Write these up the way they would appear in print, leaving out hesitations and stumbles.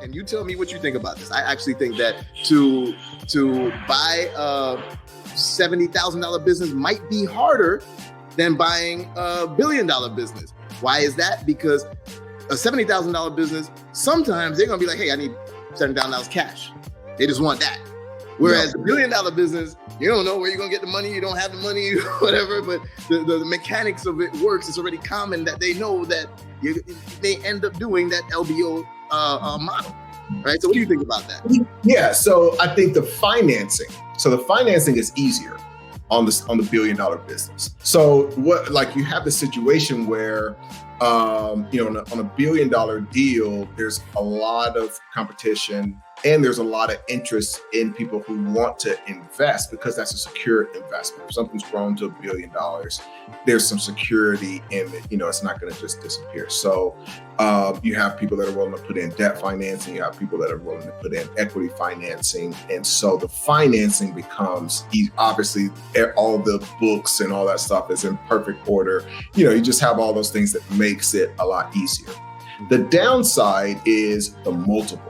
and you tell me what you think about this. I actually think that to buy a $70,000 business might be harder than buying a $1 billion business. Why is that? Because a $70,000 business, sometimes they're gonna be like, hey, I need $70,000 cash. They just want that. Whereas a $1 billion business, you don't know where you're gonna get the money, you don't have the money, whatever, but the mechanics of it works. It's already common that they know that they end up doing that LBO model, right? So what do you think about that? Yeah, so I think the financing is easier on the $1 billion business. So what, like, you have the situation where on a $1 billion deal, there's a lot of competition and there's a lot of interest in people who want to invest because that's a secure investment. If something's grown to $1 billion, there's some security in it. It's not going to just disappear. So you have people that are willing to put in debt financing. You have people that are willing to put in equity financing. And so the financing becomes obviously all the books and all that stuff is in perfect order. You just have all those things that makes it a lot easier. The downside is the multiple.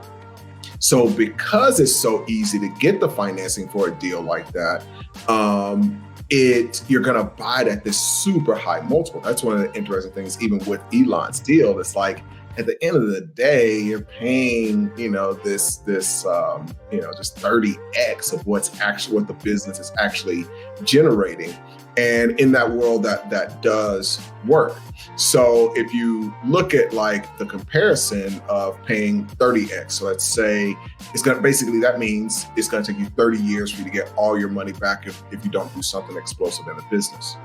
So because it's so easy to get the financing for a deal like that, you're going to buy it at this super high multiple. That's one of the interesting things, even with Elon's deal. It's like, at the end of the day, you're paying, this just 30x of what the business is actually generating. And in that world, that does work. So if you look at like the comparison of paying 30x, so let's say that means it's going to take you 30 years for you to get all your money back if you don't do something explosive in the business.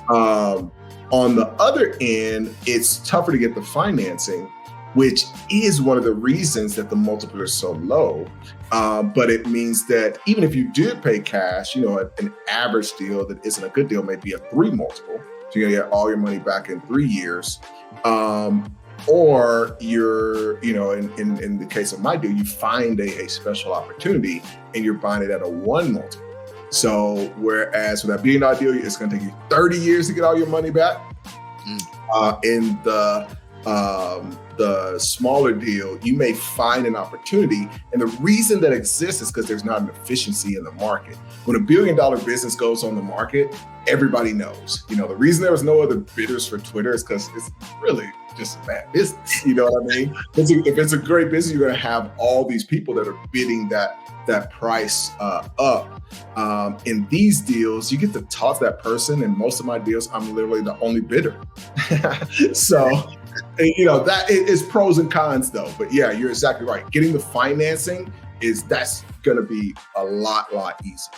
On the other end, it's tougher to get the financing, which is one of the reasons that the multiple is so low. But it means that even if you did pay cash, an average deal that isn't a good deal may be a 3 multiple. So you're gonna get all your money back in 3 years. Or you're, in the case of my deal, you find a special opportunity and you're buying it at a 1 multiple. So whereas with that $1 billion deal, it's gonna take you 30 years to get all your money back. In the smaller deal, you may find an opportunity. And the reason that exists is because there's not an efficiency in the market. When a $1 billion business goes on the market, everybody knows. The reason there was no other bidders for Twitter is because it's really just a bad business. You know what I mean? If it's a great business, you're going to have all these people that are bidding that price up. In these deals, you get to talk to that person. And most of my deals, I'm literally the only bidder. So, that is pros and cons though. But yeah, you're exactly right. Getting the financing that's going to be a lot easier.